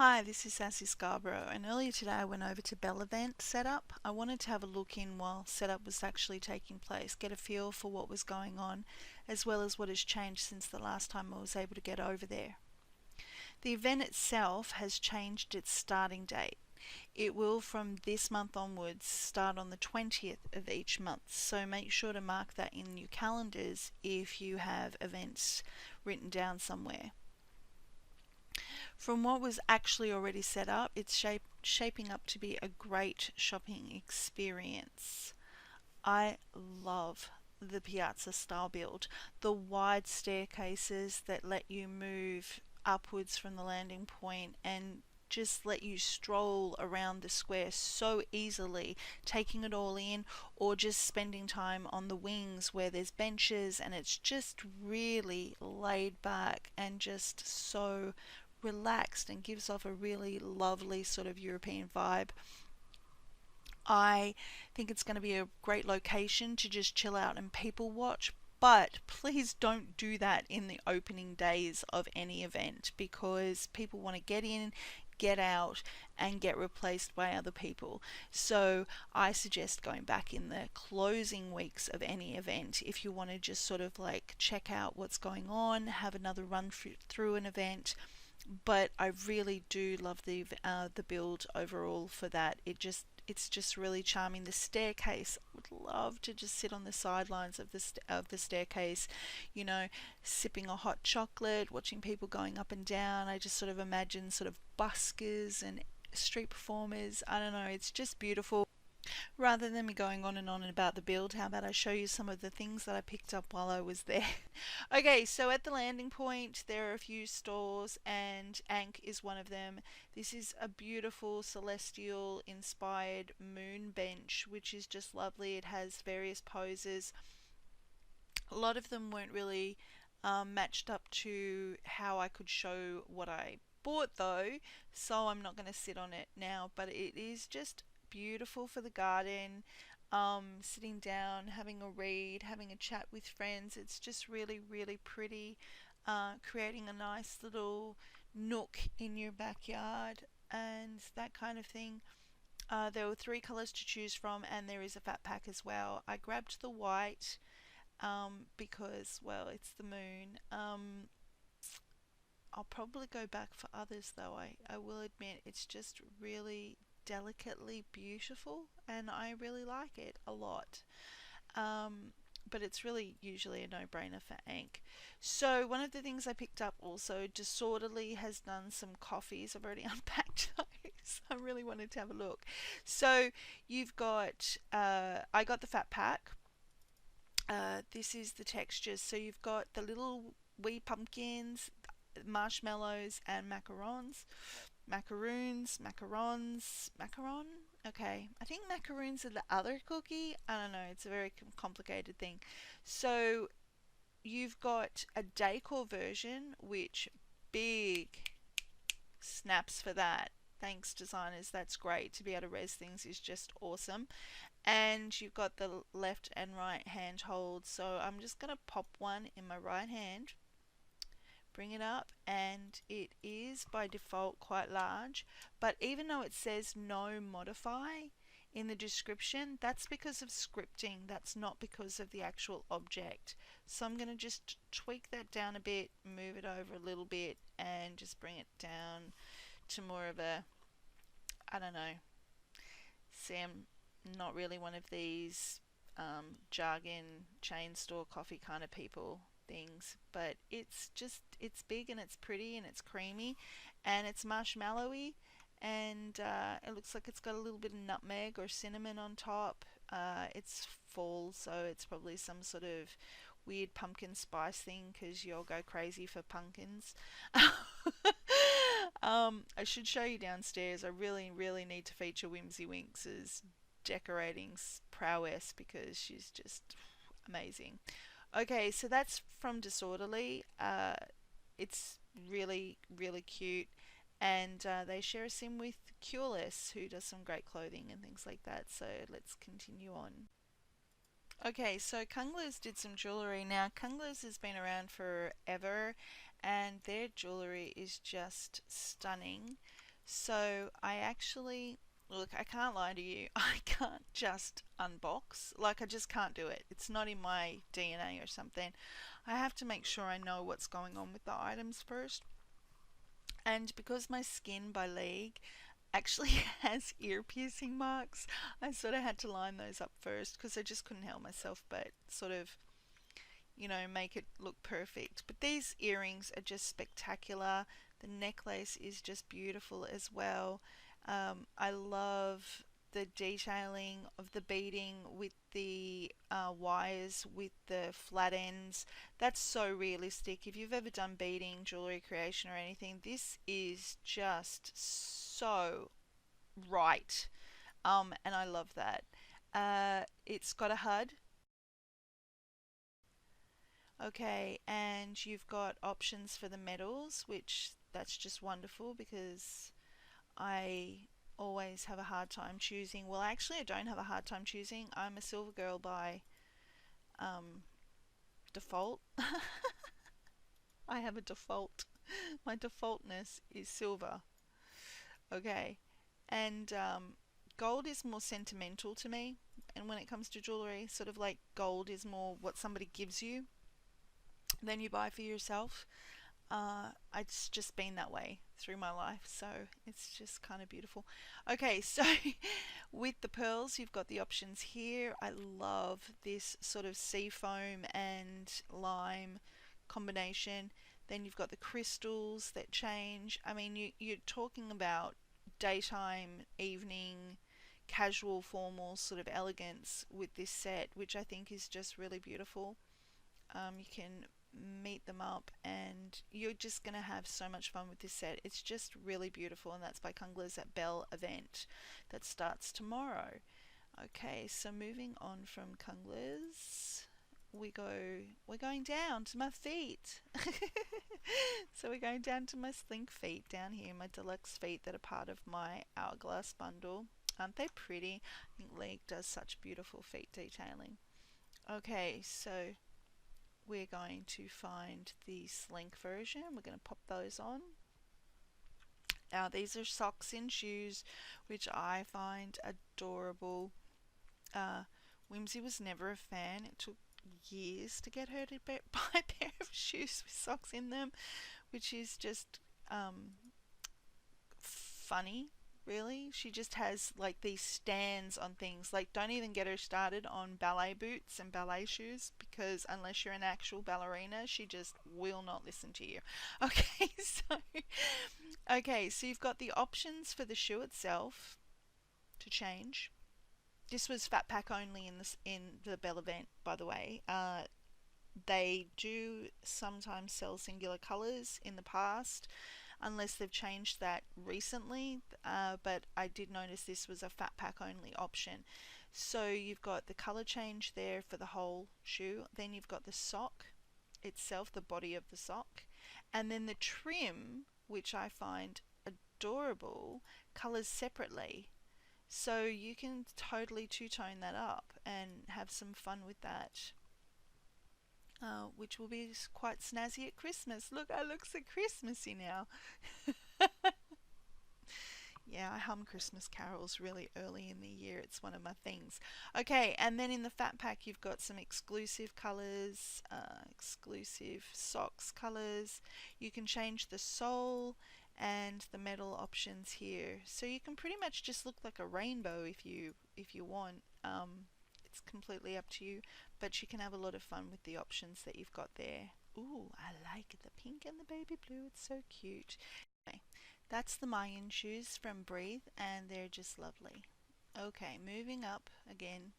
Hi, this is Sasy Scarborough, and earlier today I went over to Belle Event setup. I wanted to have a look in while setup was actually taking place, get a feel for what was going on, as well as what has changed since the last time I was able to get over there. The event itself has changed its starting date. It will, from this month onwards, start on the 20th of each month, so make sure to mark that in your calendars if you have events written down somewhere. From what was actually already set up, it's shaping up to be a great shopping experience. I love the piazza style build. The wide staircases that let you move upwards from the landing point and just let you stroll around the square so easily, taking it all in, or just spending time on the wings where there's benches and it's just really laid back and just so relaxed and gives off a really lovely sort of European vibe. I think it's going to be a great location to just chill out and people watch, but please don't do that in the opening days of any event because people want to get in, get out, and get replaced by other people. So I suggest going back in the closing weeks of any event if you want to just sort of like check out what's going on, have another run through an event. But I really do love the build overall for that. It's just really charming. The staircase, I would love to just sit on the sidelines of the staircase, you know, sipping a hot chocolate, watching people going up and down. I just sort of imagine sort of buskers and street performers. I don't know, it's just beautiful. Rather than me going on and on about the build, how about I show you some of the things that I picked up while I was there? Okay, so at the landing point, there are a few stores, and Ankh is one of them. This is a beautiful celestial inspired moon bench, which is just lovely. It has various poses. A lot of them weren't really matched up to how I could show what I bought though, so I'm not going to sit on it now, but it is just beautiful for the garden. Sitting down, having a read, having a chat with friends. It's just really, really pretty. Creating a nice little nook in your backyard and that kind of thing. There were three colours to choose from, and there is a fat pack as well. I grabbed the white because, well, it's the moon. I'll probably go back for others though. I will admit it's just really delicately beautiful and I really like it a lot. But it's really usually a no-brainer for Ankh. So one of the things I picked up also, Disorderly has done some coffees. I've already unpacked those. I really wanted to have a look. So you've got, I got the fat pack. This is the textures. So you've got the little wee pumpkins, marshmallows, and macarons. Macaron. Okay, I think macaroons are the other cookie. I don't know. It's a very complicated thing. So you've got a decor version, which big snaps for that. Thanks, designers. That's great. To be able to res things is just awesome. And you've got the left and right hand hold. So I'm just going to pop one in my right hand, bring it up, and it is by default quite large, but even though it says no modify in the description, that's because of scripting. That's not because of the actual object. So I'm going to just tweak that down a bit, move it over a little bit, and just bring it down to more of a, I don't know, see, I'm not really one of these jargon chain store coffee kind of people things, but it's big and it's pretty and it's creamy and it's marshmallowy, and it looks like it's got a little bit of nutmeg or cinnamon on top. It's fall, so it's probably some sort of weird pumpkin spice thing because you'll go crazy for pumpkins. I should show you downstairs. I really, really need to feature Whimsy Winks's decorating prowess because she's just amazing. Okay, so that's from Disorderly. It's really, really cute. And they share a sim with Cureless, who does some great clothing and things like that. So let's continue on. Okay, so Kungler's did some jewellery. Now, Kungler's has been around forever and their jewellery is just stunning. So I actually, look, I can't lie to you. I can't just unbox. Like, I just can't do it. It's not in my DNA or something. I have to make sure I know what's going on with the items first. And because my skin by leg actually has ear piercing marks, I sort of had to line those up first because I just couldn't help myself but sort of, make it look perfect. But these earrings are just spectacular. The necklace is just beautiful as well. I love the detailing of the beading with the wires with the flat ends. That's so realistic. If you've ever done beading, jewelry creation, or anything, this is just so right. And I love that. It's got a HUD. Okay, and you've got options for the metals, which that's just wonderful because I always have a hard time choosing. Well, actually, I don't have a hard time choosing. I'm a silver girl by um, default. I have a default. My defaultness is silver. Okay, and gold is more sentimental to me. And when it comes to jewelry, sort of like gold is more what somebody gives you than you buy for yourself. It's just been that way through my life, so it's just kind of beautiful. Okay, so with the pearls, you've got the options here. I love this sort of sea foam and lime combination. Then you've got the crystals that change. I mean, you're talking about daytime, evening, casual, formal sort of elegance with this set, which I think is just really beautiful. You can meet them up and you're just going to have so much fun with this set. It's just really beautiful, and that's by Kungler's at Belle Event that starts tomorrow. Okay, so moving on from Kungler's, we're going down to my feet. So we're going down to my slink feet down here, my deluxe feet that are part of my hourglass bundle. Aren't they pretty? I think League does such beautiful feet detailing. Okay, so we're going to find the slink version. We're going to pop those on. Now these are socks and shoes, which I find adorable. Uh, Whimsy was never a fan. It took years to get her to buy a pair of shoes with socks in them, which is just funny, really. She just has like these stands on things. Like, don't even get her started on ballet boots and ballet shoes because unless you're an actual ballerina, she just will not listen to you. Okay, so you've got the options for the shoe itself to change. This was fat pack only in the Belle Event, by the way. They do sometimes sell singular colours in the past, unless they've changed that recently. But I did notice this was a fat pack only option. So you've got the colour change there for the whole shoe. Then you've got the sock itself, the body of the sock, and then the trim, which I find adorable, colours separately. So you can totally two-tone that up and have some fun with that. Which will be quite snazzy at Christmas. Look, I look so Christmassy now. Yeah, I hum Christmas carols really early in the year. It's one of my things. Okay, and then in the fat pack, you've got some exclusive colours, exclusive socks colours. You can change the sole and the metal options here. So you can pretty much just look like a rainbow if you want. It's completely up to you, but you can have a lot of fun with the options that you've got there. Ooh, I like the pink and the baby blue. It's so cute. Okay, that's the Mayan shoes from Breathe, and they're just lovely. Okay, moving up again.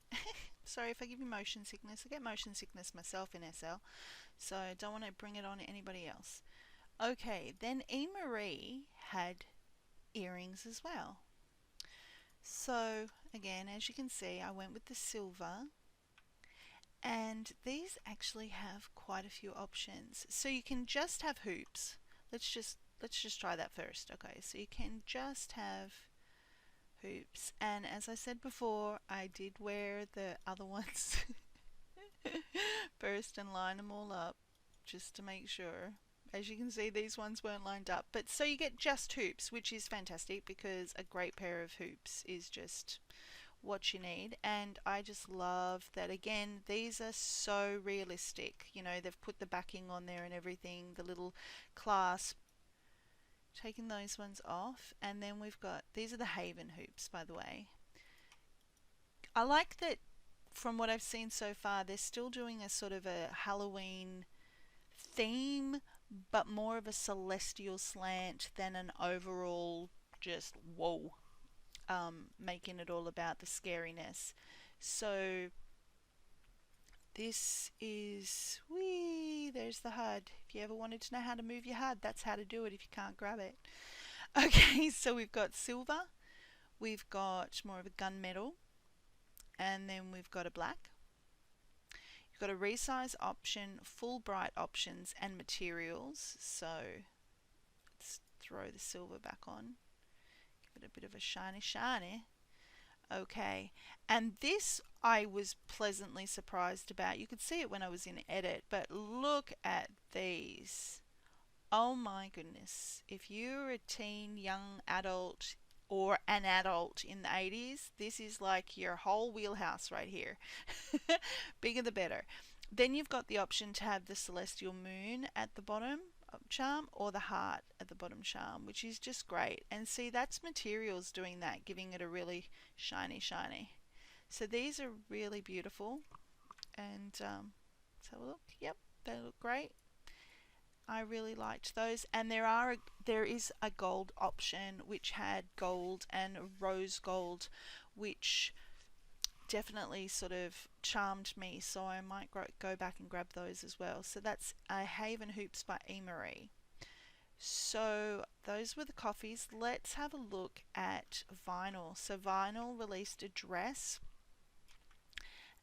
Sorry if I give you motion sickness. I get motion sickness myself in SL, so I don't want to bring it on to anybody else. Okay, then E.Marie had earrings as well. So again, as you can see, I went with the silver, and these actually have quite a few options. So you can just have hoops. Let's just try that first. Okay, so you can just have hoops, and as I said before, I did wear the other ones first and line them all up just to make sure. As you can see, these ones weren't lined up. But so you get just hoops, which is fantastic because a great pair of hoops is just what you need. And I just love that, again, these are so realistic. You know, they've put the backing on there and everything, the little clasp. Taking those ones off, and then we've got, these are the Haven hoops, by the way. I like that from what I've seen so far, they're still doing a sort of a Halloween theme, but more of a celestial slant than an overall just whoa, making it all about the scariness. So this is, wee, there's the HUD. If you ever wanted to know how to move your HUD, that's how to do it if you can't grab it. Okay, so we've got silver, we've got more of a gunmetal, and then we've got a black. You've got a resize option, full bright options, and materials. So let's throw the silver back on. Give it a bit of a shiny shiny. Okay, and this I was pleasantly surprised about. You could see it when I was in edit, but look at these. Oh my goodness. If you're a teen, young adult, or an adult in the 80s, this is like your whole wheelhouse right here. Bigger the better. Then you've got the option to have the celestial moon at the bottom charm or the heart at the bottom charm, which is just great. And see, that's materials doing that, giving it a really shiny. So these are really beautiful. And let's have a look. Yep, they look great. I really liked those, and there is a gold option which had gold and rose gold, which definitely sort of charmed me, so I might go back and grab those as well. So that's a Haven Hoops by E.Marie. So those were the coffees. Let's have a look at vinyl. So vinyl released a dress,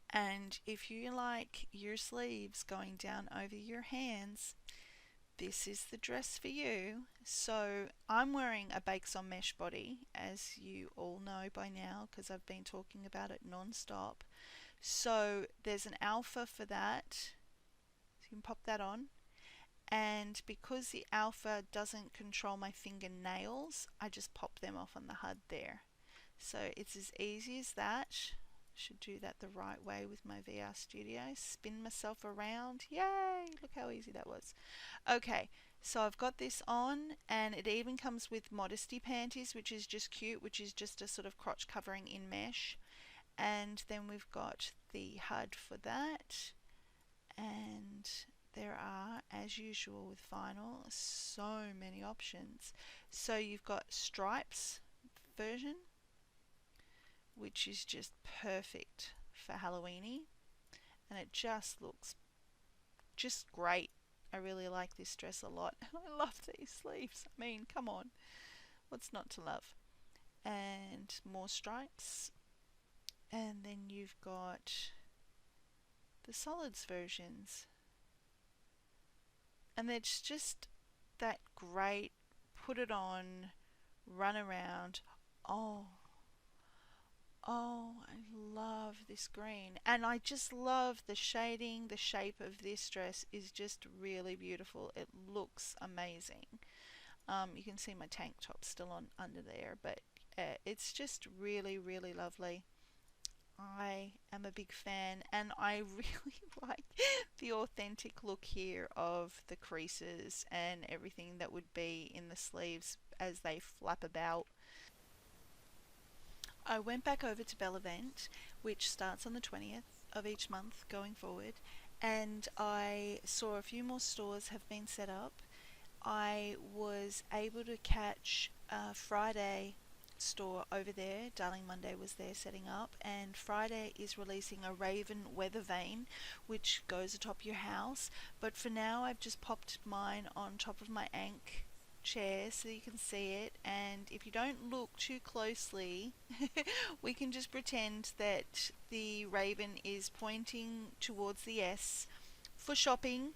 and if you like your sleeves going down over your hands, this is the dress for you. So I'm wearing a Bakes on Mesh body, as you all know by now, because I've been talking about it non-stop. So there's an alpha for that, so you can pop that on. And because the alpha doesn't control my fingernails, I just pop them off on the HUD there. So it's as easy as that. Should do that the right way with my VR Studio. Spin myself around. Yay! Look how easy that was. Okay, so I've got this on, and it even comes with modesty panties, which is just cute, which is just a sort of crotch covering in mesh. And then we've got the HUD for that. And there are, as usual with vinyl, so many options. So you've got stripes version, which is just perfect for Halloweeny, and it just looks just great. I really like this dress a lot. I love these sleeves. I mean, come on, what's not to love? And more stripes, and then you've got the solids versions, and it's just that great. Put it on, run around. Oh, I love this green. And I just love the shading. The shape of this dress is just really beautiful. It looks amazing. You can see my tank top still on under there, but it's just really lovely. I am a big fan, and I really like the authentic look here of the creases and everything that would be in the sleeves as they flap about. I went back over to Belle Event, which starts on the 20th of each month going forward, and I saw a few more stores have been set up. I was able to catch a Friday store over there. Darling Monday was there setting up, and Friday is releasing a Raven weather vane which goes atop your house. But for now I've just popped mine on top of my Ankh chair so you can see it, and if you don't look too closely we can just pretend that the raven is pointing towards the S for shopping.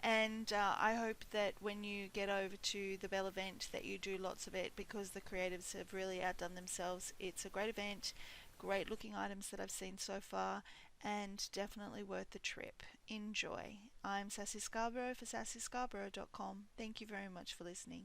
And I hope that when you get over to the Belle event that you do lots of it, because the creatives have really outdone themselves. It's a great event, great looking items that I've seen so far, and definitely worth the trip. Enjoy. I'm Sasy Scarborough for sasyscarborough.com. Thank you very much for listening.